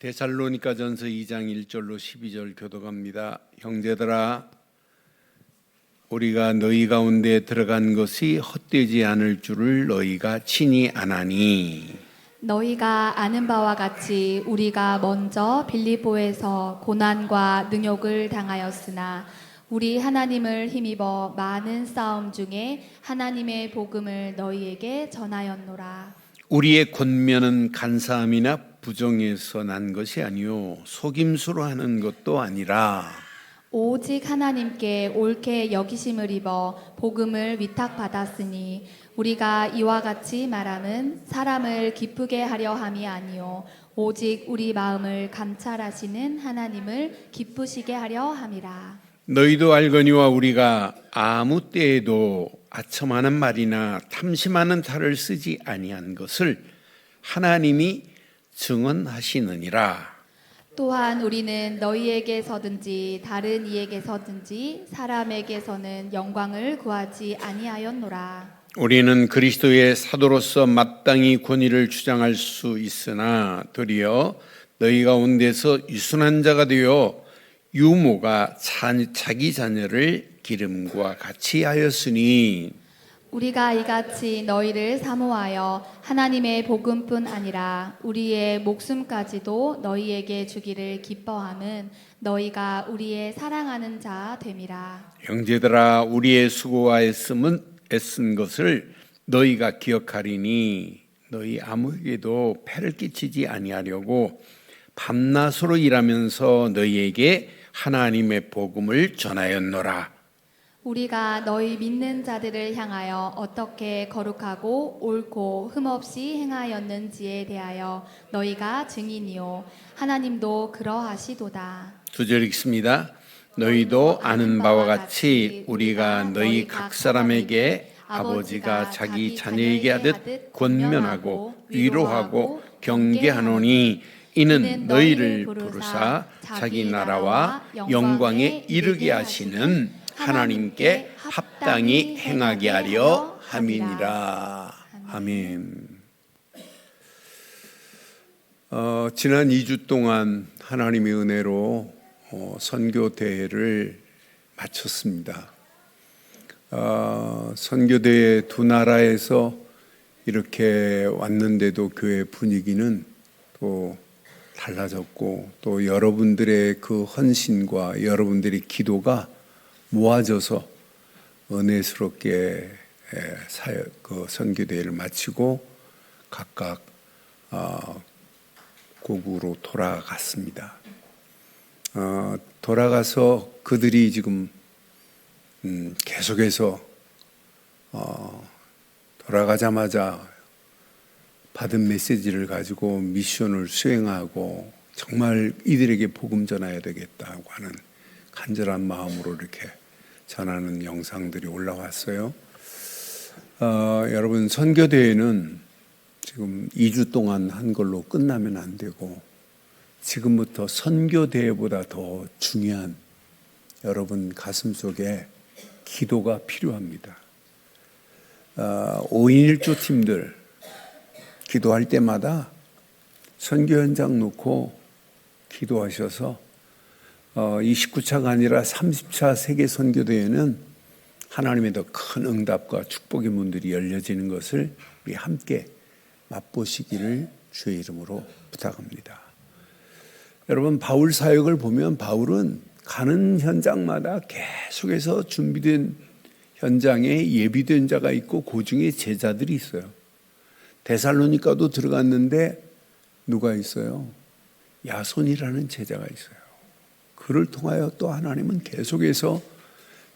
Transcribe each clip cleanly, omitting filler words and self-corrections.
데살로니가전서 2장 1절로 12절 교독합니다. 형제들아, 우리가 너희 가운데 들어간 것이 헛되지 않을 줄을 너희가 친히 아나니, 너희가 아는 바와 같이 우리가 먼저 빌립보에서 고난과 능욕을 당하였으나 우리 하나님을 힘입어 많은 싸움 중에 하나님의 복음을 너희에게 전하였노라. 우리의 권면은 간사함이나 부정에서 난 것이 아니요 속임수로 하는 것도 아니라 오직 하나님께 옳게 여기심을 입어 복음을 위탁받았으니 우리가 이와 같이 말함은 사람을 기쁘게 하려 함이 아니요 오직 우리 마음을 감찰하시는 하나님을 기쁘시게 하려 함이라. 너희도 알거니와 우리가 아무 때에도 아첨하는 말이나 탐심하는 탈을 쓰지 아니한 것을 하나님이 증언하시느니라. 또한 우리는 너희에게서든지 다른 이에게서든지 사람에게서는 영광을 구하지 아니하였노라. 우리는 그리스도의 사도로서 마땅히 권위를 주장할 수 있으나 도리어 너희 가운데서 유순한 자가 되어 유모가 자기 자녀를 기름과 같이 하였으니, 우리가 이같이 너희를 사모하여 하나님의 복음뿐 아니라 우리의 목숨까지도 너희에게 주기를 기뻐함은 너희가 우리의 사랑하는 자 됨이라. 형제들아, 우리의 수고와 애쓴 것을 너희가 기억하리니 너희 아무에게도 폐를 끼치지 아니하려고 밤낮으로 일하면서 너희에게 하나님의 복음을 전하였노라. 우리가 너희 믿는 자들을 향하여 어떻게 거룩하고 옳고 흠없이 행하였는지에 대하여 너희가 증인이요 하나님도 그러하시도다. 2절 읽습니다. 너희도 아는 바와 같이 우리가 너희 각 사람에게 아버지가 자기 자녀에게 하듯 권면하고 위로하고 경계하노니, 이는 너희를 부르사 자기 나라와 영광에 이르게 하시는 하나님께 합당히 행하게 하려 함이니라. 아멘. 지난 2주 동안 하나님의 은혜로 선교 대회를 마쳤습니다. 선교 대회 두 나라에서 이렇게 왔는데도 교회 분위기는 또 달라졌고, 또 여러분들의 그 헌신과 여러분들의 기도가 모아져서 은혜스럽게 그 선교대회를 마치고 각각 고국으로 돌아갔습니다. 돌아가서 그들이 지금 계속해서 돌아가자마자 받은 메시지를 가지고 미션을 수행하고 정말 이들에게 복음 전해야 되겠다고 하는 간절한 마음으로 이렇게 전하는 영상들이 올라왔어요. 여러분, 선교대회는 지금 2주 동안 한 걸로 끝나면 안 되고 지금부터 선교대회보다 더 중요한 여러분 가슴 속에 기도가 필요합니다. 5인 1조 팀들 기도할 때마다 선교 현장 놓고 기도하셔서 29차가 아니라 30차 세계 선교대회는 하나님의 더 큰 응답과 축복의 문들이 열려지는 것을 우리 함께 맛보시기를 주의 이름으로 부탁합니다. 여러분, 바울 사역을 보면 바울은 가는 현장마다 계속해서 준비된 현장에 예비된 자가 있고 그 중에 제자들이 있어요. 데살로니가도 들어갔는데 누가 있어요? 야손이라는 제자가 있어요. 그를 통하여 또 하나님은 계속해서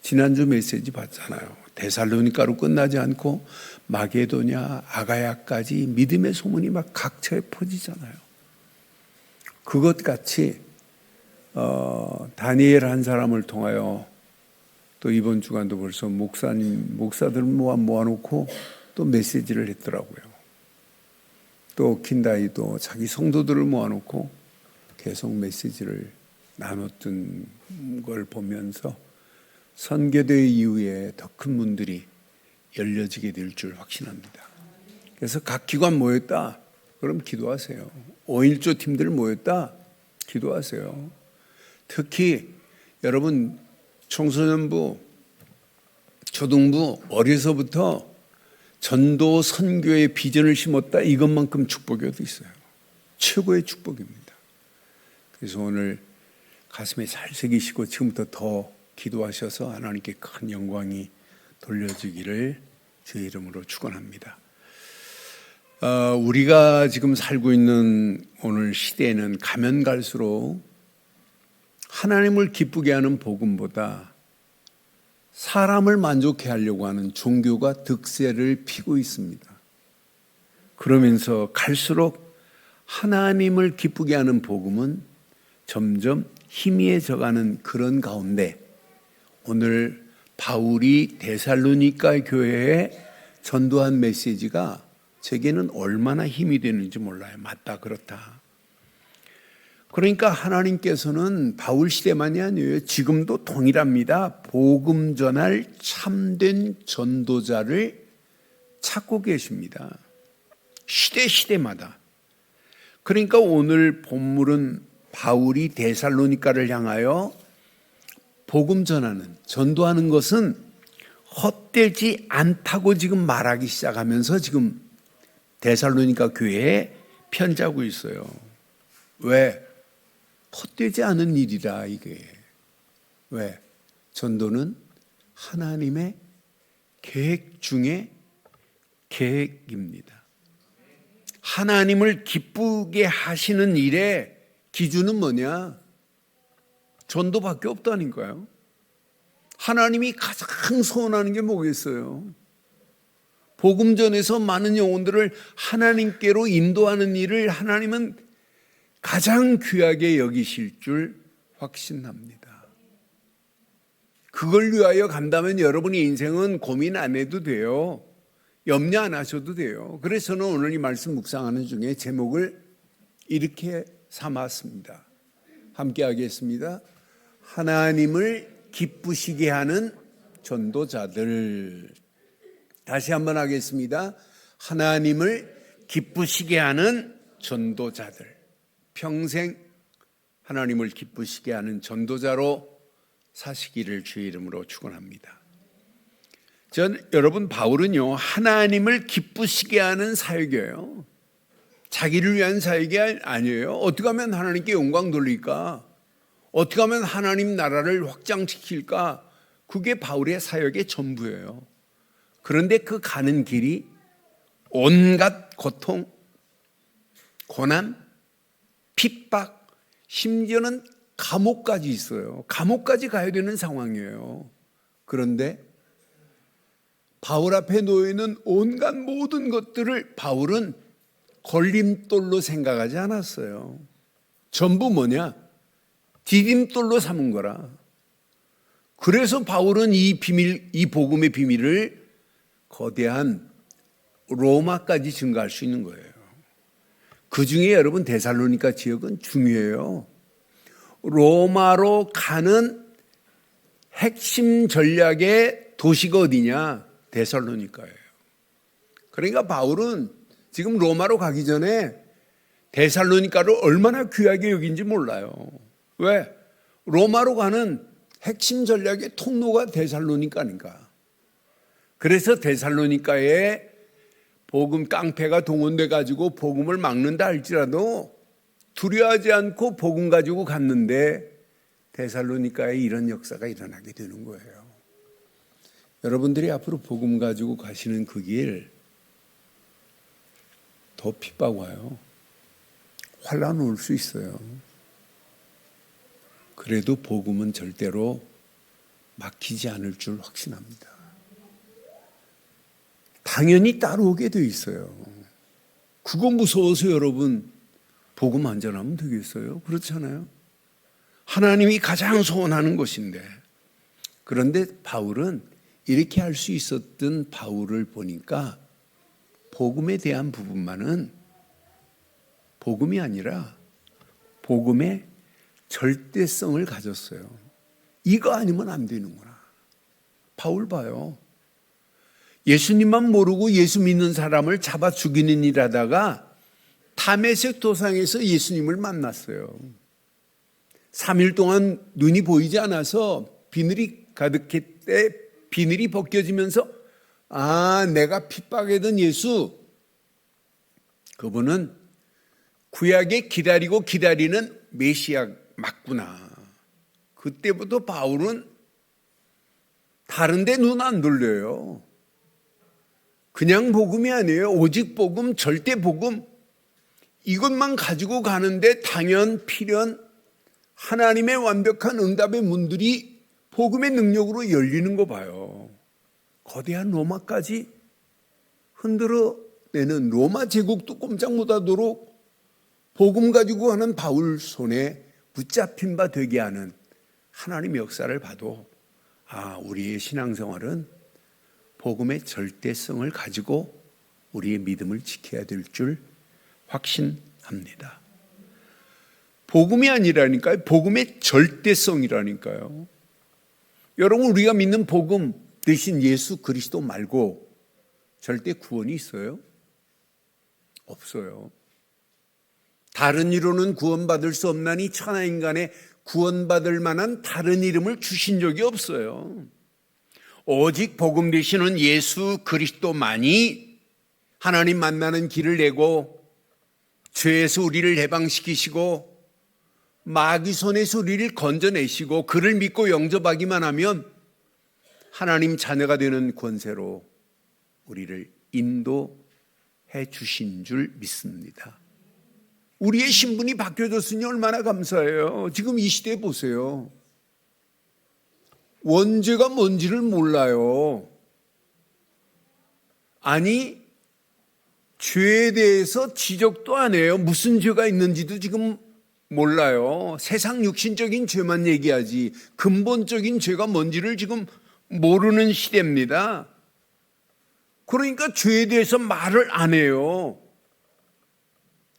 지난주 메시지 봤잖아요. 데살로니가로 끝나지 않고 마게도냐, 아가야까지 믿음의 소문이 막 각처에 퍼지잖아요. 그것 같이 다니엘 한 사람을 통하여 또 이번 주간도 벌써 목사들 모아놓고 또 메시지를 했더라고요. 또 킨다이도 자기 성도들을 모아놓고 계속 메시지를 나눴던 걸 보면서 선교대회 이후에 더 큰 문들이 열려지게 될 줄 확신합니다. 그래서 각 기관 모였다. 그럼 기도하세요. 5.1조 팀들 모였다. 기도하세요. 특히 여러분 청소년부, 초등부 어려서부터 전도 선교의 비전을 심었다, 이것만큼 축복이 어디 있어요. 최고의 축복입니다. 그래서 오늘 가슴에 잘 새기시고 지금부터 더 기도하셔서 하나님께 큰 영광이 돌려지기를 주의 이름으로 축원합니다. 우리가 지금 살고 있는 오늘 시대에는 가면 갈수록 하나님을 기쁘게 하는 복음보다 사람을 만족해 하려고 하는 종교가 득세를 피고 있습니다. 그러면서 갈수록 하나님을 기쁘게 하는 복음은 점점 희미해져가는 그런 가운데 오늘 바울이 데살로니가 교회에 전도한 메시지가 제게는 얼마나 힘이 되는지 몰라요. 맞다, 그렇다. 그러니까 하나님께서는 바울 시대만이 아니에요. 지금도 동일합니다. 복음 전할 참된 전도자를 찾고 계십니다. 시대마다. 그러니까 오늘 본문은 바울이 데살로니가를 향하여 복음 전하는, 전도하는 것은 헛되지 않다고 지금 말하기 시작하면서 지금 데살로니가 교회에 편지하고 있어요. 왜? 헛되지 않은 일이라 이게. 왜? 전도는 하나님의 계획 중에 계획입니다. 하나님을 기쁘게 하시는 일의 기준은 뭐냐? 전도밖에 없다니까요. 하나님이 가장 소원하는 게 뭐겠어요? 복음 전에서 많은 영혼들을 하나님께로 인도하는 일을 하나님은 가장 귀하게 여기실 줄 확신합니다. 그걸 위하여 간다면 여러분의 인생은 고민 안 해도 돼요. 염려 안 하셔도 돼요. 그래서 저는 오늘 이 말씀 묵상하는 중에 제목을 이렇게 삼았습니다. 함께 하겠습니다. 하나님을 기쁘시게 하는 전도자들. 다시 한번 하겠습니다. 하나님을 기쁘시게 하는 전도자들. 평생 하나님을 기쁘시게 하는 전도자로 사시기를 주의 이름으로 축원합니다. 여러분 바울은요, 하나님을 기쁘시게 하는 사역이에요. 자기를 위한 사역이 아니에요. 어떻게 하면 하나님께 영광 돌릴까? 어떻게 하면 하나님 나라를 확장시킬까? 그게 바울의 사역의 전부예요. 그런데 그 가는 길이 온갖 고통, 고난, 핍박, 심지어는 감옥까지 있어요. 감옥까지 가야 되는 상황이에요. 그런데 바울 앞에 놓여 있는 온갖 모든 것들을 바울은 걸림돌로 생각하지 않았어요. 전부 뭐냐? 디딤돌로 삼은 거라. 그래서 바울은 이 복음의 비밀을 거대한 로마까지 증가할 수 있는 거예요. 그 중에 여러분 데살로니가 지역은 중요해요. 로마로 가는 핵심 전략의 도시가 어디냐? 데살로니가예요. 그러니까 바울은 지금 로마로 가기 전에 데살로니가를 얼마나 귀하게 여긴지 몰라요. 왜? 로마로 가는 핵심 전략의 통로가 데살로니가니까. 그래서 데살로니가에 복음 깡패가 동원돼 가지고 복음을 막는다 할지라도 두려워하지 않고 복음 가지고 갔는데 데살로니가에 이런 역사가 일어나게 되는 거예요. 여러분들이 앞으로 복음 가지고 가시는 그 길 더 핍박 와요. 환란 올 수 있어요. 그래도 복음은 절대로 막히지 않을 줄 확신합니다. 당연히 따라오게 돼 있어요. 그거 무서워서 여러분 복음 안 전하면 되겠어요? 그렇잖아요. 하나님이 가장 소원하는 것인데. 그런데 바울은 이렇게 할 수 있었던 바울을 보니까 복음에 대한 부분만은 복음이 아니라 복음의 절대성을 가졌어요. 이거 아니면 안 되는구나. 바울 봐요. 예수님만 모르고 예수 믿는 사람을 잡아 죽이는 일 하다가 다메섹 도상에서 예수님을 만났어요. 3일 동안 눈이 보이지 않아서 비늘이 가득했대. 비늘이 벗겨지면서 내가 핍박하던 예수, 그분은 구약에 기다리고 기다리는 메시아 맞구나. 그때부터 바울은 다른 데 눈 안 돌려요. 그냥 복음이 아니에요. 오직 복음, 절대 복음. 이것만 가지고 가는데 당연, 필연, 하나님의 완벽한 응답의 문들이 복음의 능력으로 열리는 거 봐요. 거대한 로마까지 흔들어내는 로마 제국도 꼼짝 못하도록 복음 가지고 하는 바울 손에 붙잡힌 바 되게 하는 하나님의 역사를 봐도 우리의 신앙생활은 복음의 절대성을 가지고 우리의 믿음을 지켜야 될 줄 확신합니다. 복음이 아니라니까요. 복음의 절대성이라니까요. 여러분, 우리가 믿는 복음 대신 예수 그리스도 말고 절대 구원이 있어요? 없어요. 다른 이로는 구원받을 수 없나니 천하인간에 구원받을 만한 다른 이름을 주신 적이 없어요. 오직 복음 되시는 예수 그리스도만이 하나님 만나는 길을 내고 죄에서 우리를 해방시키시고 마귀 손에서 우리를 건져내시고 그를 믿고 영접하기만 하면 하나님 자녀가 되는 권세로 우리를 인도해 주신 줄 믿습니다. 우리의 신분이 바뀌어졌으니 얼마나 감사해요. 지금 이 시대에 보세요. 원죄가 뭔지를 몰라요. 아니, 죄에 대해서 지적도 안 해요. 무슨 죄가 있는지도 지금 몰라요. 세상 육신적인 죄만 얘기하지 근본적인 죄가 뭔지를 지금 모르는 시대입니다. 그러니까 죄에 대해서 말을 안 해요.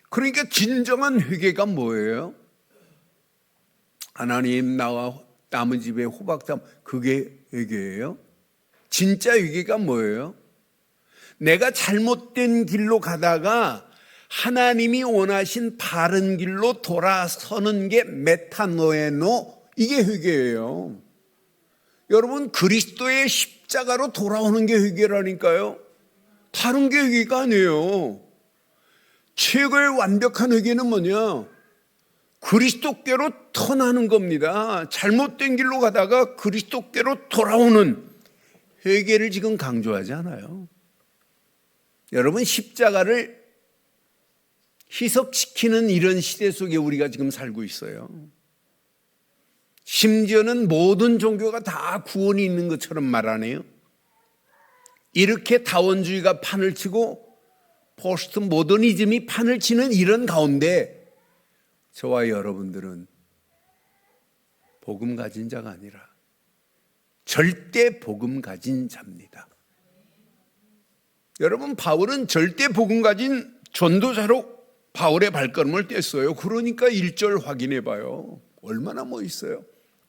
그러니까 진정한 회개가 뭐예요? 하나님, 나와 남의 집에 호박담, 그게 회개예요? 진짜 회개가 뭐예요? 내가 잘못된 길로 가다가 하나님이 원하신 바른 길로 돌아서는 게 메타노에노, 이게 회개예요. 여러분, 그리스도의 십자가로 돌아오는 게 회개라니까요. 다른 게 회개가 아니에요. 최고의 완벽한 회개는 뭐냐? 그리스도께로 터나는 겁니다. 잘못된 길로 가다가 그리스도께로 돌아오는 회개를 지금 강조하지 않아요. 여러분, 십자가를 희석시키는 이런 시대 속에 우리가 지금 살고 있어요. 심지어는 모든 종교가 다 구원이 있는 것처럼 말하네요. 이렇게 다원주의가 판을 치고 포스트 모더니즘이 판을 치는 이런 가운데 저와 여러분들은 복음 가진 자가 아니라 절대 복음 가진 자입니다. 여러분, 바울은 절대 복음 가진 전도자로 바울의 발걸음을 뗐어요. 그러니까 1절 확인해 봐요. 얼마나 멋있어요.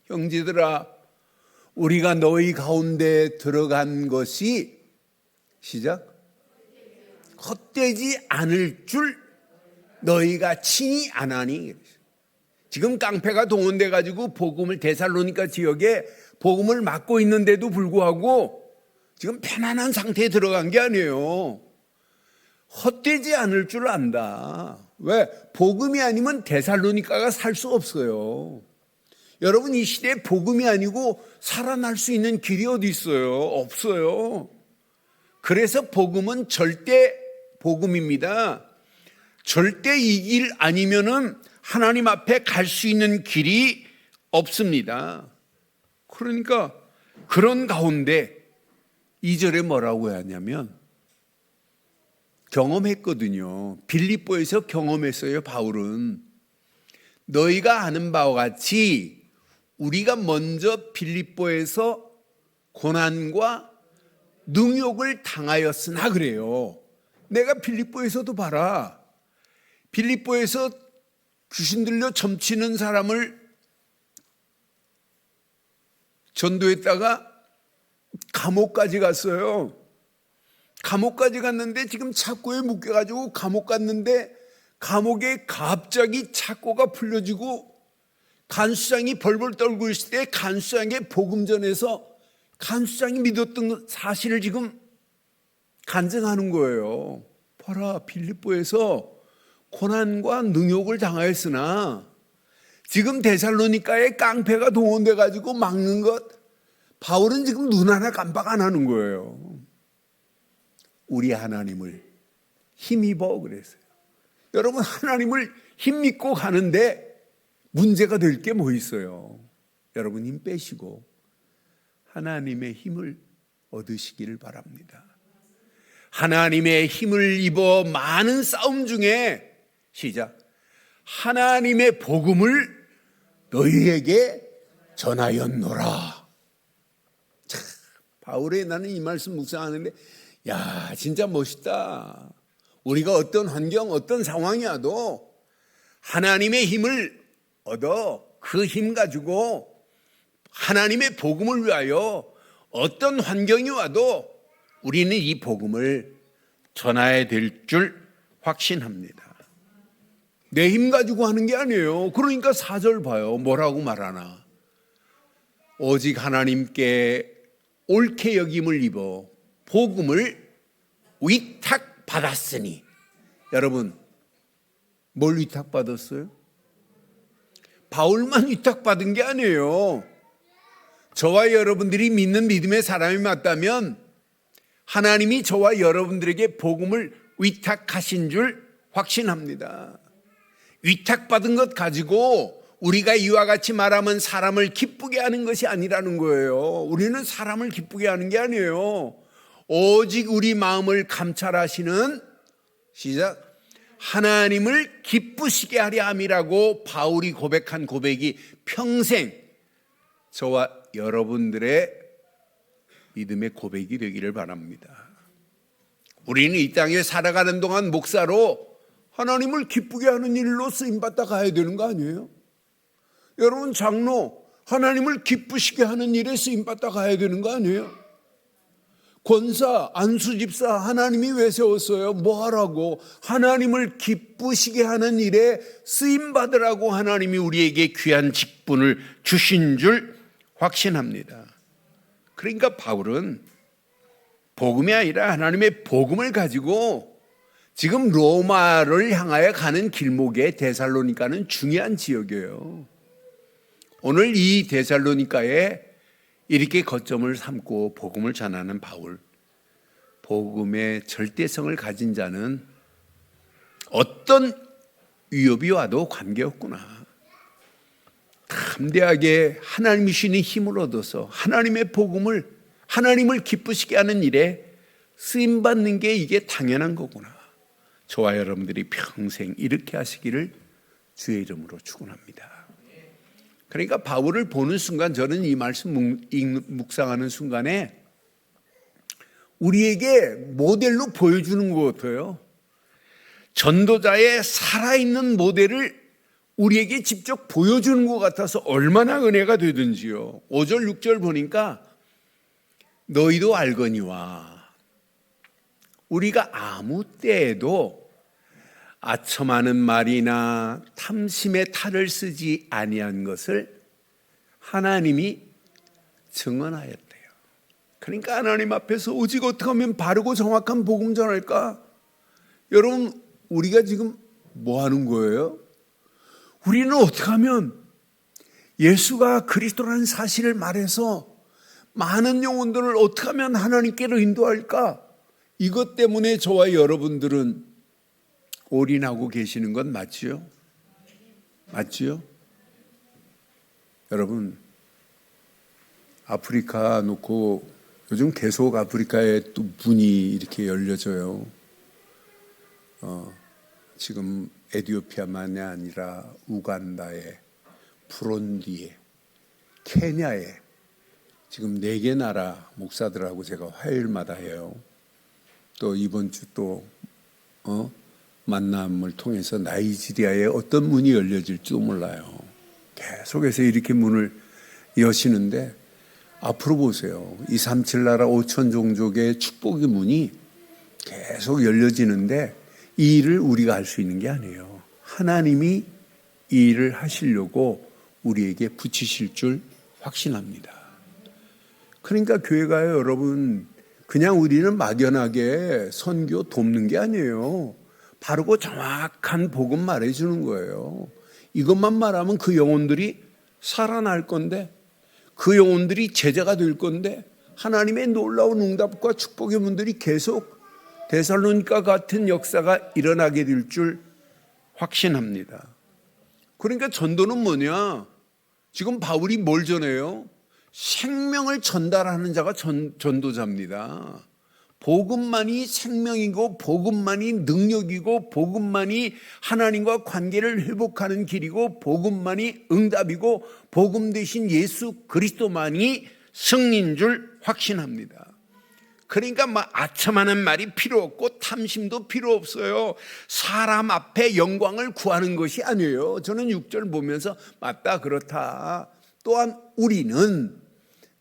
형제들아, 우리가 너희 가운데 들어간 것이 시작 헛되지 않을 줄 너희가 친히 아나니. 지금 깡패가 동원돼 가지고 복음을 데살로니가 지역에 복음을 맡고 있는데도 불구하고 지금 편안한 상태에 들어간 게 아니에요. 헛되지 않을 줄 안다. 왜? 복음이 아니면 데살로니가가 살 수 없어요. 여러분, 이 시대에 복음이 아니고 살아날 수 있는 길이 어디 있어요? 없어요. 그래서 복음은 절대 복음입니다. 절대 이 길 아니면은 하나님 앞에 갈 수 있는 길이 없습니다. 그러니까 그런 가운데 2절에 뭐라고 하냐면 경험했거든요. 빌립보에서 경험했어요. 바울은 너희가 아는 바와 같이 우리가 먼저 빌립보에서 고난과 능욕을 당하였으나 그래요. 내가 빌립보에서도 봐라. 빌립보에서 귀신 들려 점치는 사람을 전도했다가 감옥까지 갔어요. 감옥까지 갔는데 지금 착고에 묶여가지고 감옥 갔는데 감옥에 갑자기 착고가 풀려지고 간수장이 벌벌 떨고 있을 때 간수장의 복음 전에서 간수장이 믿었던 사실을 지금 간증하는 거예요. 봐라, 빌립보에서 고난과 능욕을 당하였으나 지금 데살로니가에 깡패가 동원돼 가지고 막는 것, 바울은 지금 눈 하나 깜빡 안 하는 거예요. 우리 하나님을 힘입어 그랬어요. 여러분, 하나님을 힘입고 가는데 문제가 될 게 뭐 있어요? 여러분, 힘 빼시고 하나님의 힘을 얻으시기를 바랍니다. 하나님의 힘을 입어 많은 싸움 중에 시작, 하나님의 복음을 너희에게 전하였노라. 참, 바울의, 나는 이 말씀 묵상하는데 야, 진짜 멋있다. 우리가 어떤 환경, 어떤 상황이 와도 하나님의 힘을 얻어 그 힘 가지고 하나님의 복음을 위하여 어떤 환경이 와도 우리는 이 복음을 전해야 될 줄 확신합니다. 내 힘 가지고 하는 게 아니에요. 그러니까 4절 봐요. 뭐라고 말하나? 오직 하나님께 옳게 여김을 입어 복음을 위탁받았으니. 여러분, 뭘 위탁받았어요? 바울만 위탁받은 게 아니에요. 저와 여러분들이 믿는 믿음의 사람이 맞다면 하나님이 저와 여러분들에게 복음을 위탁하신 줄 확신합니다. 위탁받은 것 가지고 우리가 이와 같이 말하면 사람을 기쁘게 하는 것이 아니라는 거예요. 우리는 사람을 기쁘게 하는 게 아니에요. 오직 우리 마음을 감찰하시는, 시작, 하나님을 기쁘시게 하려 함이라고 바울이 고백한 고백이 평생 저와 여러분들의 믿음의 고백이 되기를 바랍니다. 우리는 이 땅에 살아가는 동안 목사로 하나님을 기쁘게 하는 일로 쓰임받다 가야 되는 거 아니에요? 여러분, 장로, 하나님을 기쁘시게 하는 일에 쓰임받다 가야 되는 거 아니에요? 권사, 안수집사, 하나님이 왜 세웠어요? 뭐 하라고? 하나님을 기쁘시게 하는 일에 쓰임받으라고 하나님이 우리에게 귀한 직분을 주신 줄 확신합니다. 그러니까 바울은 복음이 아니라 하나님의 복음을 가지고 지금 로마를 향하여 가는 길목에 데살로니가는 중요한 지역이에요. 오늘 이 데살로니가에 이렇게 거점을 삼고 복음을 전하는 바울, 복음의 절대성을 가진 자는 어떤 위협이 와도 관계없구나. 담대하게 하나님이 주시는 힘을 얻어서 하나님의 복음을, 하나님을 기쁘시게 하는 일에 쓰임받는 게 이게 당연한 거구나. 저와 여러분들이 평생 이렇게 하시기를 주의 이름으로 축원합니다. 그러니까 바울을 보는 순간, 저는 이 말씀 묵상하는 순간에 우리에게 모델로 보여주는 것 같아요. 전도자의 살아있는 모델을 우리에게 직접 보여주는 것 같아서 얼마나 은혜가 되든지요. 5절 6절 보니까 너희도 알거니와 우리가 아무 때에도 아첨하는 말이나 탐심의 탈을 쓰지 아니한 것을 하나님이 증언하였대요. 그러니까 하나님 앞에서 오직 어떻게 하면 바르고 정확한 복음 전할까? 여러분, 우리가 지금 뭐 하는 거예요? 우리는 어떻게 하면 예수가 그리스도라는 사실을 말해서 많은 영혼들을 어떻게 하면 하나님께로 인도할까? 이것 때문에 저와 여러분들은 올인하고 계시는 건 맞지요? 맞지요? 여러분, 아프리카 놓고 요즘 계속 아프리카에 또 문이 이렇게 열려져요. 지금 에티오피아만이 아니라 우간다에, 부룬디에, 케냐에 지금 4개 나라 목사들하고 제가 화요일마다 해요. 또 이번 주 또 만남을 통해서 나이지리아에 어떤 문이 열려질지도 몰라요. 계속해서 이렇게 문을 여시는데 앞으로 보세요. 237 나라 5천 종족의 축복의 문이 계속 열려지는데 이 일을 우리가 할 수 있는 게 아니에요. 하나님이 이 일을 하시려고 우리에게 붙이실 줄 확신합니다. 그러니까 교회가요, 여러분, 그냥 우리는 막연하게 선교 돕는 게 아니에요. 바르고 정확한 복음 말해주는 거예요. 이것만 말하면 그 영혼들이 살아날 건데, 그 영혼들이 제자가 될 건데, 하나님의 놀라운 응답과 축복의 문들이 계속 데살로니가 같은 역사가 일어나게 될 줄 확신합니다. 그러니까 전도는 뭐냐? 지금 바울이 뭘 전해요? 생명을 전달하는 자가 전도자입니다. 복음만이 생명이고 복음만이 능력이고 복음만이 하나님과 관계를 회복하는 길이고 복음만이 응답이고 복음 대신 예수 그리스도만이 승리인 줄 확신합니다. 그러니까 아첨하는 말이 필요 없고 탐심도 필요 없어요. 사람 앞에 영광을 구하는 것이 아니에요. 저는 6절 보면서 맞다, 그렇다. 또한 우리는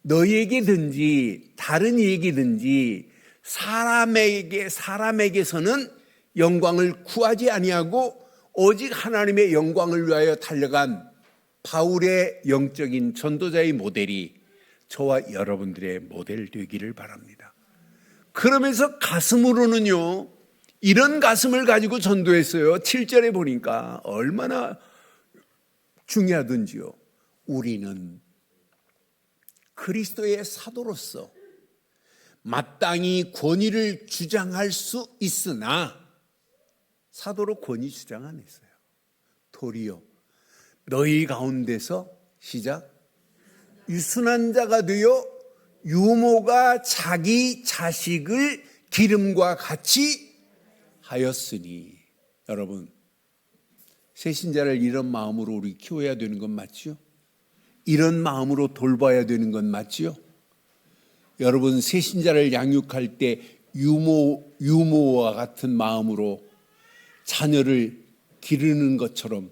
너희에게든지 다른 이에게든지 사람에게서는 영광을 구하지 아니하고 오직 하나님의 영광을 위하여 달려간 바울의 영적인 전도자의 모델이 저와 여러분들의 모델 되기를 바랍니다. 그러면서 가슴으로는요, 이런 가슴을 가지고 전도했어요. 7절에 보니까 얼마나 중요하든지요. 우리는 그리스도의 사도로서 마땅히 권위를 주장할 수 있으나 사도로 권위 주장 안 했어요. 도리어 너희 가운데서 시작 유순한 자가 되어 유모가 자기 자식을 기름과 같이 하였으니. 여러분, 새신자를 이런 마음으로 우리 키워야 되는 건 맞죠? 이런 마음으로 돌봐야 되는 건 맞죠? 여러분, 새신자를 양육할 때 유모와 같은 마음으로 자녀를 기르는 것처럼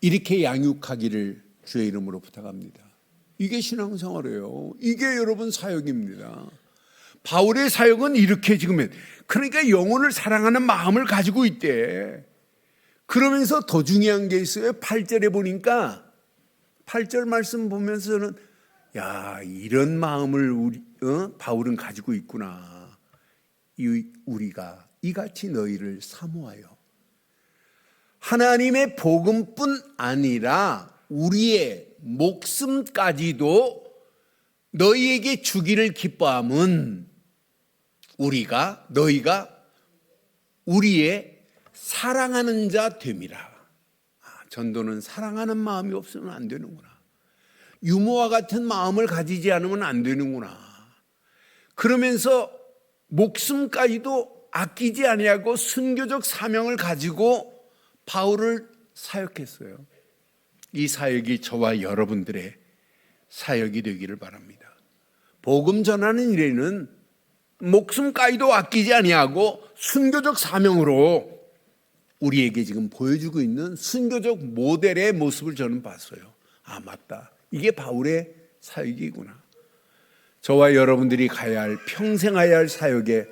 이렇게 양육하기를 주의 이름으로 부탁합니다. 이게 신앙생활이에요. 이게 여러분 사역입니다. 바울의 사역은 이렇게 지금, 그러니까 영혼을 사랑하는 마음을 가지고 있대. 그러면서 더 중요한 게 있어요. 8절에 보니까 8절 말씀 보면서는 이런 마음을 바울은 가지고 있구나. 우리가 이같이 너희를 사모하여 하나님의 복음뿐 아니라 우리의 목숨까지도 너희에게 주기를 기뻐함은 너희가 우리의 사랑하는 자 됨이라. 전도는 사랑하는 마음이 없으면 안 되는구나. 유모와 같은 마음을 가지지 않으면 안 되는구나. 그러면서 목숨까지도 아끼지 아니하고 순교적 사명을 가지고 바울을 사역했어요. 이 사역이 저와 여러분들의 사역이 되기를 바랍니다. 복음 전하는 일에는 목숨까지도 아끼지 아니하고 순교적 사명으로 우리에게 지금 보여주고 있는 순교적 모델의 모습을 저는 봤어요. 맞다. 이게 바울의 사역이구나. 저와 여러분들이 가야 할, 평생 해야 할 사역에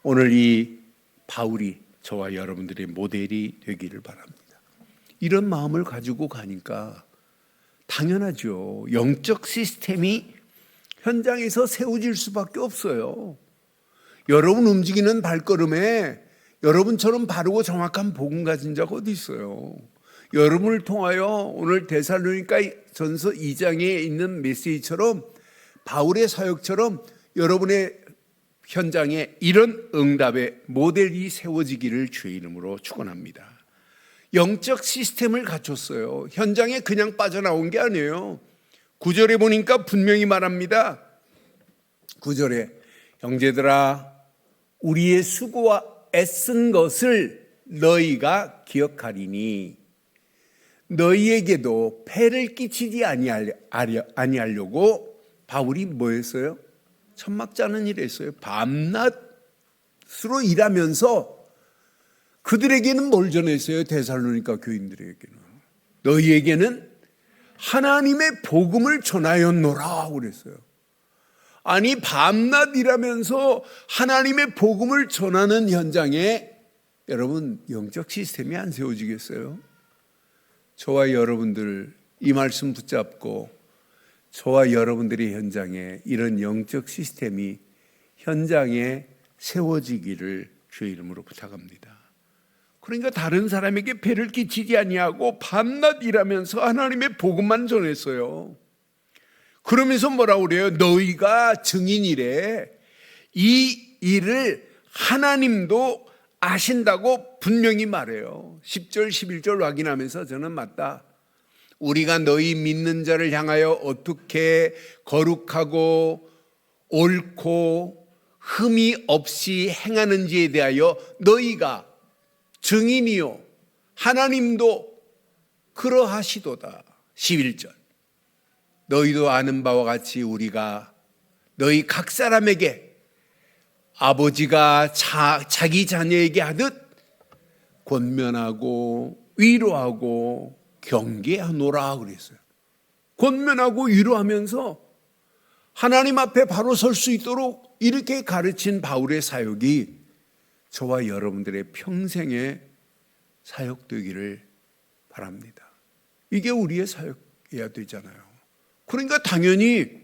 오늘 이 바울이 저와 여러분들의 모델이 되기를 바랍니다. 이런 마음을 가지고 가니까 당연하죠. 영적 시스템이 현장에서 세워질 수밖에 없어요. 여러분 움직이는 발걸음에 여러분처럼 바르고 정확한 복음 가진 자가 어디 있어요? 여러분을 통하여 오늘 데살로니가 전서 2장에 있는 메시지처럼 바울의 사역처럼 여러분의 현장에 이런 응답의 모델이 세워지기를 주의 이름으로 축원합니다. 영적 시스템을 갖췄어요. 현장에 그냥 빠져나온 게 아니에요. 9절에 보니까 분명히 말합니다. 9절에 형제들아 우리의 수고와 애쓴 것을 너희가 기억하리니 너희에게도 폐를 끼치지 아니하려고 바울이 뭐 했어요? 천막 짜는 일을 했어요. 밤낮으로 일하면서 그들에게는 뭘 전했어요? 데살로니가 교인들에게는 너희에게는 하나님의 복음을 전하였노라 그랬어요. 아니 밤낮 일하면서 하나님의 복음을 전하는 현장에 여러분 영적 시스템이 안 세워지겠어요? 저와 여러분들 이 말씀 붙잡고 저와 여러분들의 현장에 이런 영적 시스템이 현장에 세워지기를 주의 이름으로 부탁합니다. 그러니까 다른 사람에게 배를 끼치지 아니하고 밤낮 일하면서 하나님의 복음만 전했어요. 그러면서 뭐라고 그래요? 너희가 증인이래. 이 일을 하나님도 아신다고 분명히 말해요. 10절 11절 확인하면서 저는 맞다. 우리가 너희 믿는 자를 향하여 어떻게 거룩하고 옳고 흠이 없이 행하는지에 대하여 너희가 증인이요 하나님도 그러하시도다. 11절 너희도 아는 바와 같이 우리가 너희 각 사람에게 아버지가 자기 자녀에게 하듯 권면하고 위로하고 경계하노라 그랬어요. 권면하고 위로하면서 하나님 앞에 바로 설 수 있도록 이렇게 가르친 바울의 사역이 저와 여러분들의 평생의 사역되기를 바랍니다. 이게 우리의 사역이어야 되잖아요. 그러니까 당연히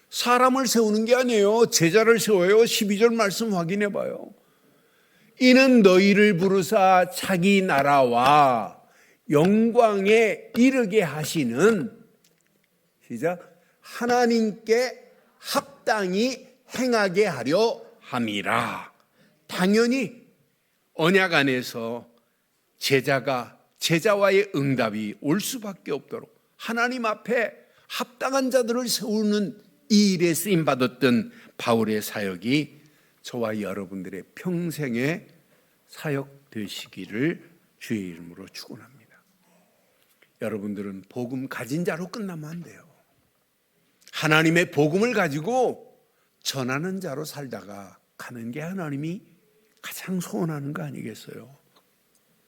사람을 세우는 게 아니에요. 제자를 세워요. 12절 말씀 확인해 봐요. 이는 너희를 부르사 자기 나라와 영광에 이르게 하시는 시작 하나님께 합당히 행하게 하려 함이라. 당연히 언약 안에서 제자와의 응답이 올 수밖에 없도록 하나님 앞에 합당한 자들을 세우는 이 일에 쓰임받았던 바울의 사역이 저와 여러분들의 평생의 사역 되시기를 주의 이름으로 축원합니다. 여러분들은 복음 가진 자로 끝나면 안 돼요. 하나님의 복음을 가지고 전하는 자로 살다가 가는 게 하나님이 가장 소원하는 거 아니겠어요?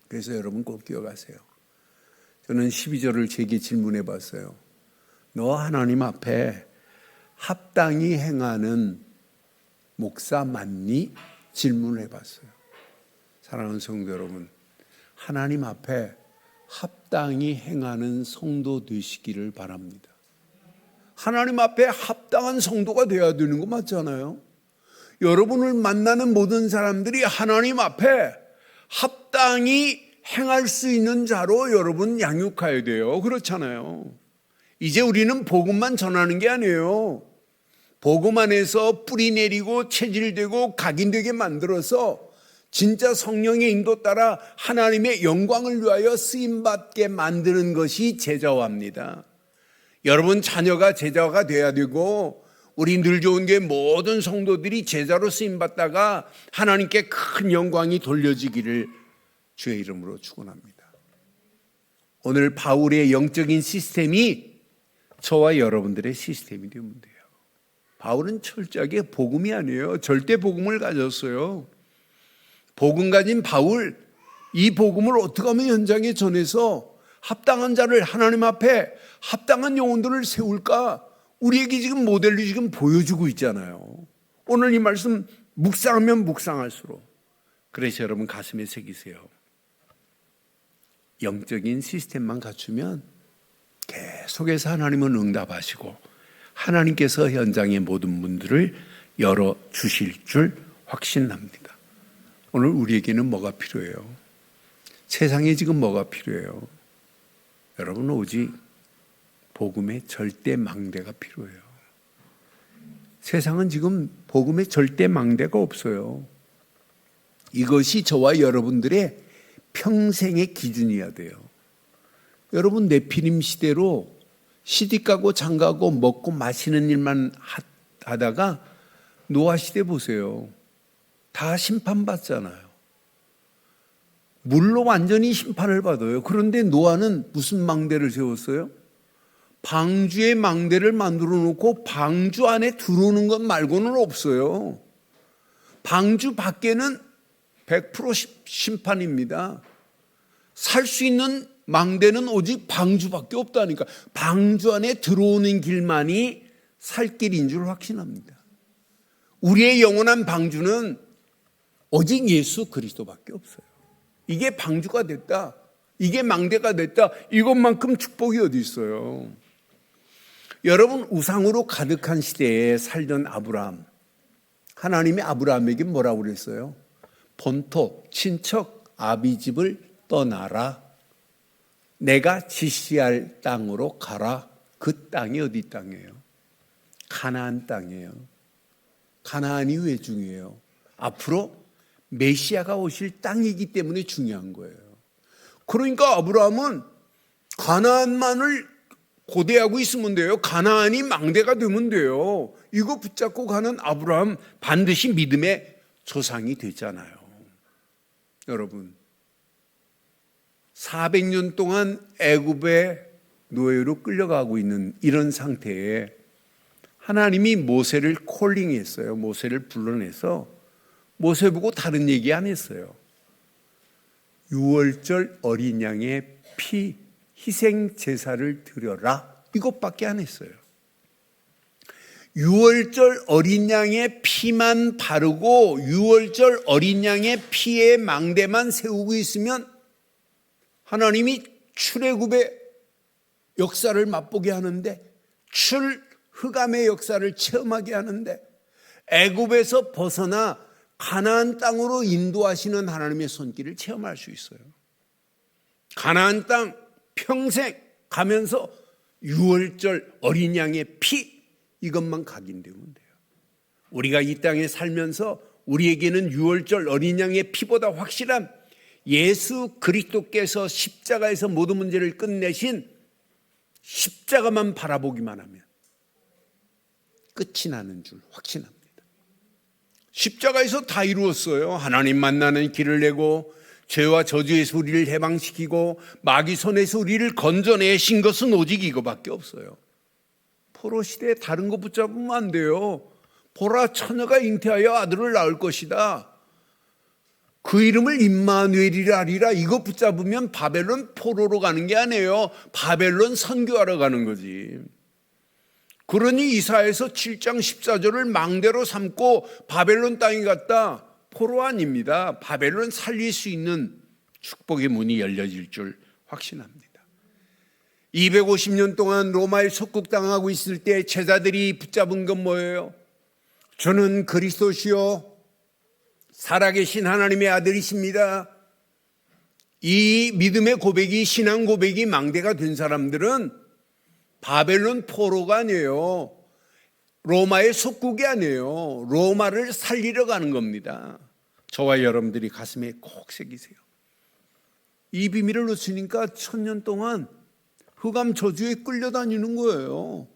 그래서 여러분 꼭 기억하세요. 저는 12절을 제게 질문해 봤어요. 너 하나님 앞에 합당히 행하는 목사 맞니? 질문을 해봤어요. 사랑하는 성도 여러분, 하나님 앞에 합당히 행하는 성도 되시기를 바랍니다. 하나님 앞에 합당한 성도가 되어야 되는 거 맞잖아요. 여러분을 만나는 모든 사람들이 하나님 앞에 합당히 행할 수 있는 자로 여러분 양육해야 돼요. 그렇잖아요. 이제 우리는 복음만 전하는 게 아니에요. 복음 안에서 뿌리 내리고 체질되고 각인되게 만들어서 진짜 성령의 인도 따라 하나님의 영광을 위하여 쓰임받게 만드는 것이 제자화입니다. 여러분 자녀가 제자가 돼야 되고 우리 늘 좋은 게 모든 성도들이 제자로 쓰임받다가 하나님께 큰 영광이 돌려지기를 주의 이름으로 축원합니다. 오늘 바울의 영적인 시스템이 저와 여러분들의 시스템이 되면 돼요. 바울은 철저하게 복음이 아니에요. 절대 복음을 가졌어요. 복음 가진 바울, 이 복음을 어떻게 하면 현장에 전해서 합당한 자를 하나님 앞에 합당한 영혼들을 세울까? 우리에게 지금 모델로 지금 보여주고 있잖아요. 오늘 이 말씀 묵상하면 묵상할수록 그래서 여러분 가슴에 새기세요. 영적인 시스템만 갖추면 계속해서 하나님은 응답하시고 하나님께서 현장의 모든 문들을 열어주실 줄 확신합니다. 오늘 우리에게는 뭐가 필요해요? 세상에 지금 뭐가 필요해요? 여러분 오직 복음의 절대 망대가 필요해요. 세상은 지금 복음의 절대 망대가 없어요. 이것이 저와 여러분들의 평생의 기준이어야 돼요. 여러분 네피림 시대로 시집 가고 장가고 먹고 마시는 일만 하다가 노아 시대 보세요. 다 심판받잖아요. 물로 완전히 심판을 받아요. 그런데 노아는 무슨 망대를 세웠어요? 방주의 망대를 만들어 놓고 방주 안에 들어오는 것 말고는 없어요. 방주 밖에는 100% 심판입니다. 살 수 있는 망대는 오직 방주밖에 없다니까. 방주 안에 들어오는 길만이 살 길인 줄 확신합니다. 우리의 영원한 방주는 오직 예수 그리스도밖에 없어요. 이게 방주가 됐다. 이게 망대가 됐다. 이것만큼 축복이 어디 있어요? 여러분, 우상으로 가득한 시대에 살던 아브라함, 하나님이 아브라함에게 뭐라고 그랬어요? 본토, 친척, 아비 집을 떠나라. 내가 지시할 땅으로 가라. 그 땅이 어디 땅이에요? 가나안 땅이에요. 가나안이 왜 중요해요? 앞으로 메시아가 오실 땅이기 때문에 중요한 거예요. 그러니까 아브라함은 가나안만을 고대하고 있으면 돼요. 가나안이 망대가 되면 돼요. 이거 붙잡고 가는 아브라함 반드시 믿음의 조상이 되잖아요. 여러분, 400년 동안 애굽의 노예로 끌려가고 있는 이런 상태에 하나님이 모세를 콜링했어요. 모세를 불러내서 모세 보고 다른 얘기 안 했어요. 6월절 어린 양의 피 희생 제사를 드려라. 이것밖에 안 했어요. 6월절 어린 양의 피만 바르고 6월절 어린 양의 피의 망대만 세우고 있으면 하나님이 출애굽의 역사를 맛보게 하는데, 흑암의 역사를 체험하게 하는데, 애굽에서 벗어나 가나안 땅으로 인도하시는 하나님의 손길을 체험할 수 있어요. 가나안 땅 평생 가면서 6월절 어린 양의 피, 이것만 각인되면 돼요. 우리가 이 땅에 살면서 우리에게는 6월절 어린 양의 피보다 확실한 예수 그리스도께서 십자가에서 모든 문제를 끝내신 십자가만 바라보기만 하면 끝이 나는 줄 확신합니다. 십자가에서 다 이루었어요. 하나님 만나는 길을 내고 죄와 저주에서 우리를 해방시키고 마귀 손에서 우리를 건져내신 것은 오직 이거밖에 없어요. 포로 시대에 다른 거 붙잡으면 안 돼요. 보라, 처녀가 잉태하여 아들을 낳을 것이다. 그 이름을 임마누엘이라 하리라. 이거 붙잡으면 바벨론 포로로 가는 게 아니에요. 바벨론 선교하러 가는 거지. 그러니 이사야서 7장 14절을 망대로 삼고 바벨론 땅에 갔다. 포로 아닙니다. 바벨론 살릴 수 있는 축복의 문이 열려질 줄 확신합니다. 250년 동안 로마에 속국당하고 있을 때 제자들이 붙잡은 건 뭐예요? 저는 그리스도시요 살아계신 하나님의 아들이십니다. 이 믿음의 고백이, 신앙 고백이 망대가 된 사람들은 바벨론 포로가 아니에요. 로마의 속국이 아니에요. 로마를 살리러 가는 겁니다. 저와 여러분들이 가슴에 꼭 새기세요. 이 비밀을 놓치니까 1000년 동안 흑암 저주에 끌려다니는 거예요.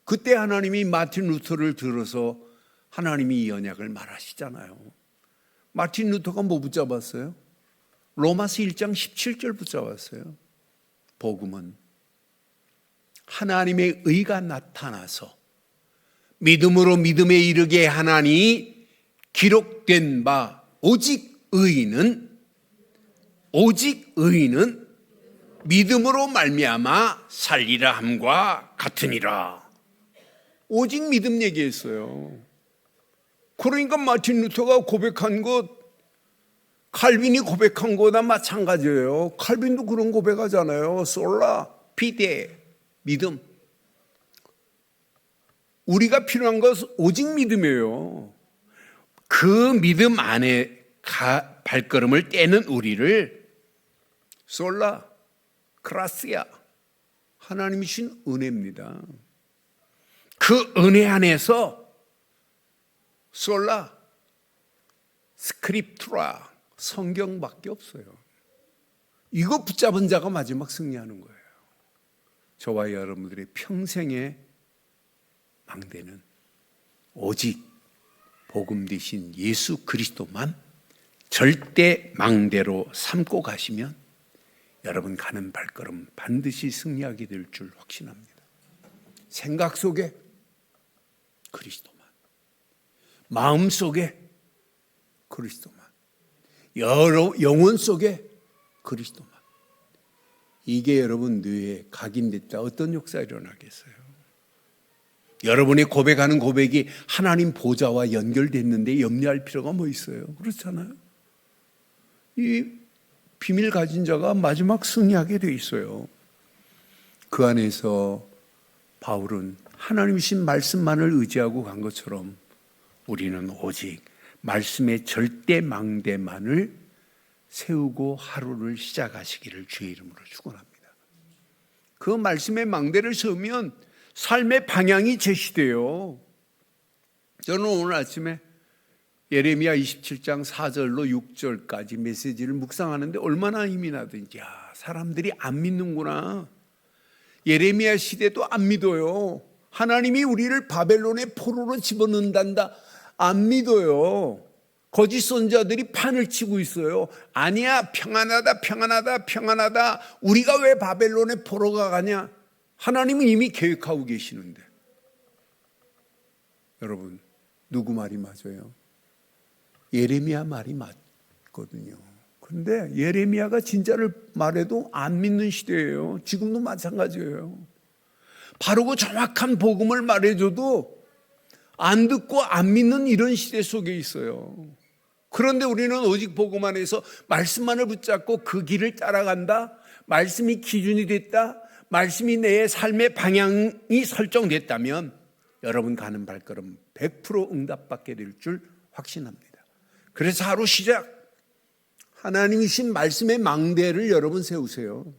그때 하나님이 마틴 루터를 들어서 하나님이 이 언약을 말하시잖아요. 마틴 루터가 뭐 붙잡았어요? 로마서 1장 17절 붙잡았어요. 복음은 하나님의 의가 나타나서 믿음으로 믿음에 이르게 하나니 기록된 바 오직 의인은 믿음으로 말미암아 살리라 함과 같으니라. 오직 믿음 얘기했어요. 그러니까 마틴 루터가 고백한 것, 칼빈이 고백한 거나 마찬가지예요. 칼빈도 그런 고백하잖아요. 솔라 피데, 믿음. 우리가 필요한 것은 오직 믿음이에요. 그 믿음 안에 발걸음을 떼는 우리를 솔라 크라시아, 하나님이신 은혜입니다. 그 은혜 안에서 솔라 스크립투라, 성경밖에 없어요. 이거 붙잡은 자가 마지막 승리하는 거예요. 저와 여러분들의 평생의 망대는 오직 복음 되신 예수 그리스도만 절대 망대로 삼고 가시면 여러분 가는 발걸음 반드시 승리하게 될 줄 확신합니다. 생각 속에 그리스도만, 마음 속에 그리스도만, 영혼 속에 그리스도만. 이게 여러분 뇌에 각인됐다. 어떤 역사가 일어나겠어요? 여러분이 고백하는 고백이 하나님 보좌와 연결됐는데 염려할 필요가 뭐 있어요? 그렇잖아요. 이 비밀 가진 자가 마지막 승리하게 돼 있어요. 그 안에서 바울은 하나님이신 말씀만을 의지하고 간 것처럼 우리는 오직 말씀의 절대 망대만을 세우고 하루를 시작하시기를 주의 이름으로 축원합니다. 그 말씀의 망대를 세우면 삶의 방향이 제시돼요. 저는 오늘 아침에 예레미야 27장 4절로 6절까지 메시지를 묵상하는데 얼마나 힘이 나든지, 사람들이 안 믿는구나. 예레미야 시대도 안 믿어요. 하나님이 우리를 바벨론의 포로로 집어넣는단다. 안 믿어요. 거짓 선자들이 판을 치고 있어요. 아니야, 평안하다, 평안하다, 평안하다. 우리가 왜 바벨론의 포로가 가냐? 하나님은 이미 계획하고 계시는데. 여러분, 누구 말이 맞아요? 예레미야 말이 맞거든요. 그런데 예레미야가 진짜를 말해도 안 믿는 시대예요. 지금도 마찬가지예요. 바르고 정확한 복음을 말해줘도 안 듣고 안 믿는 이런 시대 속에 있어요. 그런데 우리는 오직 복음 안에서 말씀만을 붙잡고 그 길을 따라간다. 말씀이 기준이 됐다. 말씀이 내 삶의 방향이 설정됐다면 여러분 가는 발걸음 100% 응답받게 될 줄 확신합니다. 그래서 하루 시작, 하나님이신 말씀의 망대를 여러분 세우세요.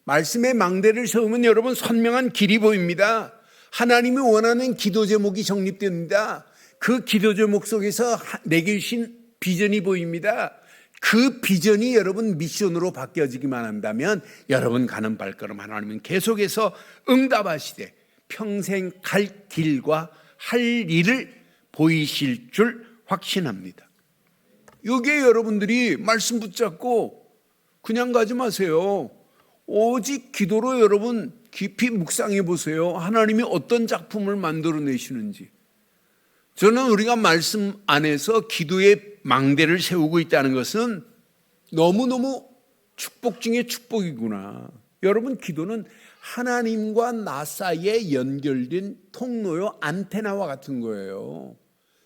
말씀의 망대를 세우면 여러분 선명한 길이 보입니다. 하나님이 원하는 기도 제목이 정립됩니다. 그 기도 제목 속에서 내게 주신 비전이 보입니다. 그 비전이 여러분 미션으로 바뀌어지기만 한다면 여러분 가는 발걸음 하나님은 계속해서 응답하시되 평생 갈 길과 할 일을 보이실 줄 확신합니다. 여기에 여러분들이 말씀 붙잡고 그냥 가지 마세요. 오직 기도로 여러분 깊이 묵상해 보세요. 하나님이 어떤 작품을 만들어내시는지. 저는 우리가 말씀 안에서 기도의 망대를 세우고 있다는 것은 너무너무 축복 중에 축복이구나. 여러분, 기도는 하나님과 나 사이에 연결된 통로요, 안테나와 같은 거예요.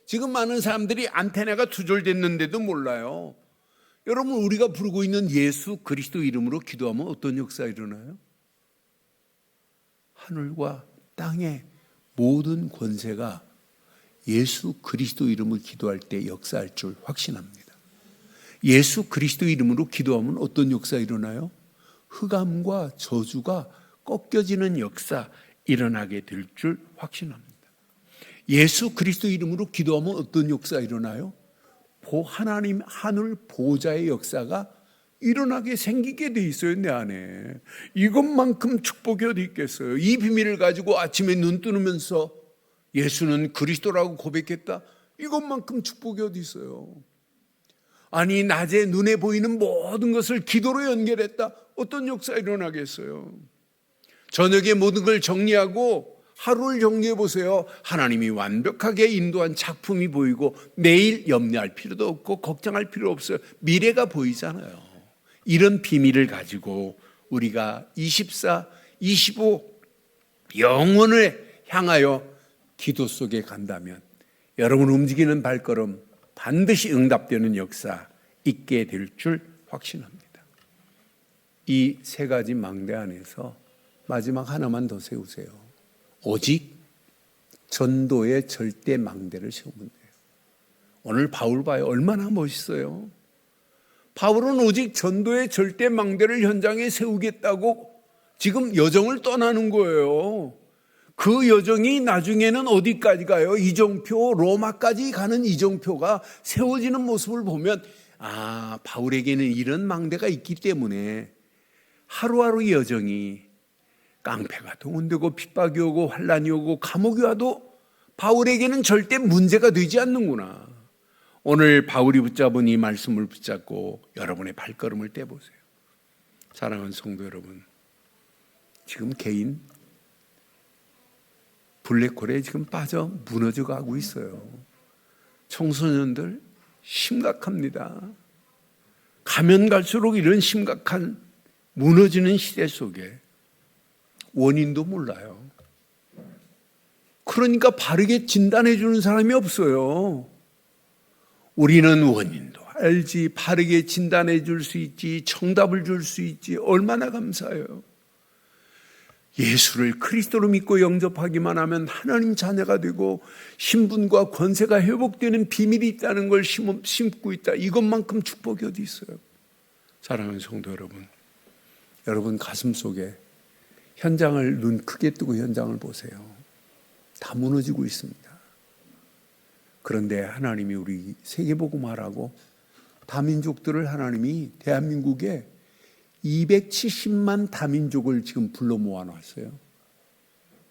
지금 많은 사람들이 안테나가 두절됐는데도 몰라요. 여러분, 우리가 부르고 있는 예수 그리스도 이름으로 기도하면 어떤 역사가 일어나요? 하늘과 땅의 모든 권세가 예수 그리스도 이름으로 기도할 때 역사할 줄 확신합니다. 예수 그리스도 이름으로 기도하면 어떤 역사가 일어나요? 흑암과 저주가 꺾여지는 역사 일어나게 될 줄 확신합니다. 예수 그리스도 이름으로 기도하면 어떤 역사가 일어나요? 하나님 하늘 보좌의 역사가 일어나게 생기게 돼 있어요. 내 안에 이것만큼 축복이 어디 있겠어요? 이 비밀을 가지고 아침에 눈 뜨면서 예수는 그리스도라고 고백했다. 이것만큼 축복이 어디 있어요? 아니, 낮에 눈에 보이는 모든 것을 기도로 연결했다. 어떤 역사가 일어나겠어요? 저녁에 모든 걸 정리하고 하루를 정리해 보세요. 하나님이 완벽하게 인도한 작품이 보이고 내일 염려할 필요도 없고 걱정할 필요 없어요. 미래가 보이잖아요. 이런 비밀을 가지고 우리가 24, 25 영혼을 향하여 기도 속에 간다면 여러분 움직이는 발걸음 반드시 응답되는 역사 있게 될 줄 확신합니다. 이 세 가지 망대 안에서 마지막 하나만 더 세우세요. 오직 전도의 절대 망대를 세우면 돼요. 오늘 바울 봐요. 얼마나 멋있어요. 바울은 오직 전도의 절대 망대를 현장에 세우겠다고 지금 여정을 떠나는 거예요. 그 여정이 나중에는 어디까지 가요? 이정표, 로마까지 가는 이정표가 세워지는 모습을 보면 바울에게는 이런 망대가 있기 때문에 하루하루 여정이 깡패가 동원되고 핍박이 오고 환란이 오고 감옥이 와도 바울에게는 절대 문제가 되지 않는구나. 오늘 바울이 붙잡은 이 말씀을 붙잡고 여러분의 발걸음을 떼보세요. 사랑하는 성도 여러분, 지금 개인 블랙홀에 지금 빠져 무너져 가고 있어요. 청소년들 심각합니다. 가면 갈수록 이런 심각한 무너지는 시대 속에 원인도 몰라요. 그러니까 바르게 진단해 주는 사람이 없어요. 우리는 원인도 알지, 바르게 진단해 줄 수 있지, 정답을 줄 수 있지, 얼마나 감사해요. 예수를 그리스도로 믿고 영접하기만 하면 하나님 자녀가 되고 신분과 권세가 회복되는 비밀이 있다는 걸 심고 있다. 이것만큼 축복이 어디 있어요? 사랑하는 성도 여러분, 여러분 가슴 속에 현장을 눈 크게 뜨고 현장을 보세요. 다 무너지고 있습니다. 그런데 하나님이 우리 세계복음화라고 다민족들을 하나님이 대한민국에 270만 다민족을 지금 불러 모아놨어요.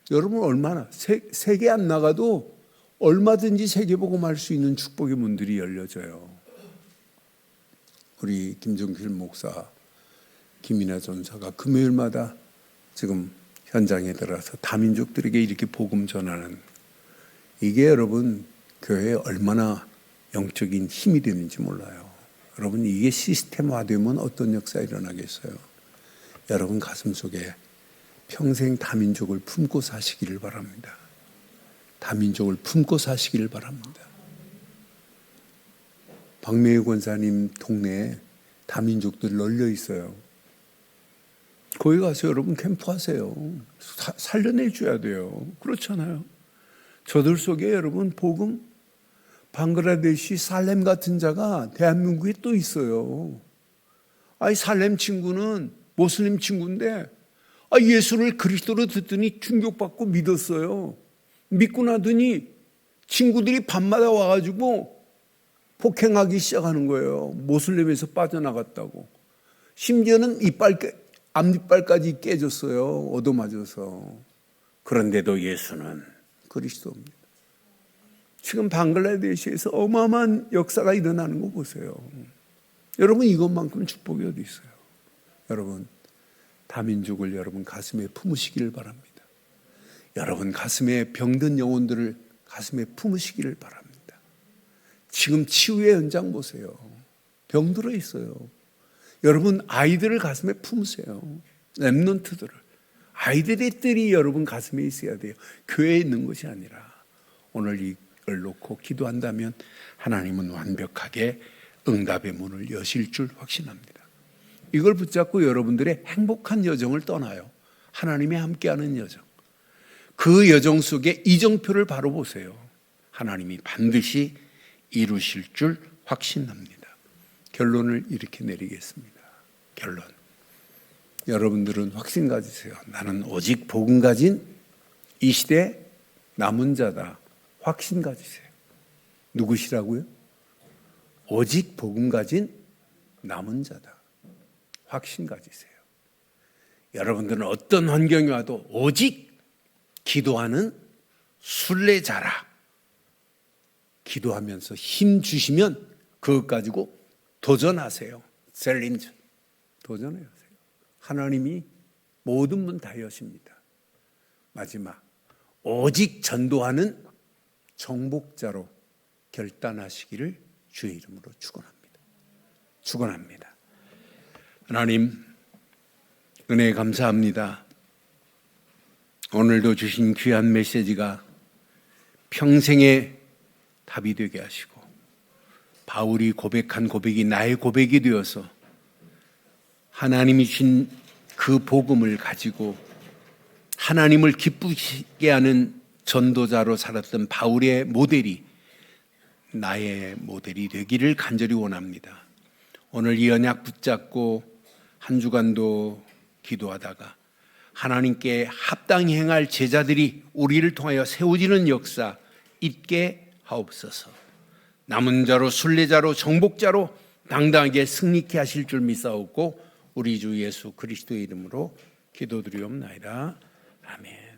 여러분 얼마나 세계 안 나가도 얼마든지 세계복음할 수 있는 축복의 문들이 열려져요. 우리 김정필 목사, 김이나 전사가 금요일마다 지금 현장에 들어가서 다민족들에게 이렇게 복음 전하는, 이게 여러분 교회에 얼마나 영적인 힘이 되는지 몰라요. 여러분 이게 시스템화되면 어떤 역사가 일어나겠어요? 여러분 가슴 속에 평생 다민족을 품고 사시기를 바랍니다. 다민족을 품고 사시기를 바랍니다. 박매유 권사님 동네에 다민족들 널려 있어요. 거기 가서 여러분 캠프하세요. 살려내줘야 돼요. 그렇잖아요. 저들 속에 여러분 복음, 방글라데시 살렘 같은 자가 대한민국에 또 있어요. 아이 살렘 친구는 모슬림 친구인데 예수를 그리스도로 듣더니 충격받고 믿었어요. 믿고 나더니 친구들이 밤마다 와가지고 폭행하기 시작하는 거예요. 모슬림에서 빠져나갔다고. 심지어는 앞니빨까지 깨졌어요. 얻어맞아서. 그런데도 예수는 그리스도입니다. 지금 방글라데시에서 어마어마한 역사가 일어나는 거 보세요. 여러분 이것만큼 축복이 어디 있어요? 여러분 다민족을 여러분 가슴에 품으시기를 바랍니다. 여러분 가슴에 병든 영혼들을 가슴에 품으시기를 바랍니다. 지금 치유의 현장 보세요. 병들어 있어요. 여러분 아이들을 가슴에 품으세요. 렘넌트들을. 아이들의 뜰이 여러분 가슴에 있어야 돼요. 교회에 있는 것이 아니라. 오늘 이걸 놓고 기도한다면 하나님은 완벽하게 응답의 문을 여실 줄 확신합니다. 이걸 붙잡고 여러분들의 행복한 여정을 떠나요. 하나님이 함께하는 여정. 그 여정 속에 이정표를 바로 보세요. 하나님이 반드시 이루실 줄 확신합니다. 결론을 이렇게 내리겠습니다. 결론. 여러분들은 확신 가지세요. 나는 오직 복음 가진 이 시대 남은 자다. 확신 가지세요. 누구시라고요? 오직 복음 가진 남은 자다. 확신 가지세요. 여러분들은 어떤 환경이 와도 오직 기도하는 순례자라. 기도하면서 힘 주시면 그것 가지고 도전하세요. 챌린지. 도전해요. 하나님이 모든 문 다 여십니다. 마지막. 오직 전도하는 정복자로 결단하시기를 주의 이름으로 축원합니다. 축원합니다. 하나님 은혜 감사합니다. 오늘도 주신 귀한 메시지가 평생의 답이 되게 하시고 바울이 고백한 고백이 나의 고백이 되어서 하나님이 주신 그 복음을 가지고 하나님을 기쁘시게 하는 전도자로 살았던 바울의 모델이 나의 모델이 되기를 간절히 원합니다. 오늘 이 언약 붙잡고 한 주간도 기도하다가 하나님께 합당히 행할 제자들이 우리를 통하여 세워지는 역사 있게 하옵소서. 남은 자로 순례자로 정복자로 당당하게 승리케 하실 줄 믿사옵고 우리 주 예수 그리스도의 이름으로 기도드리옵나이다. 아멘.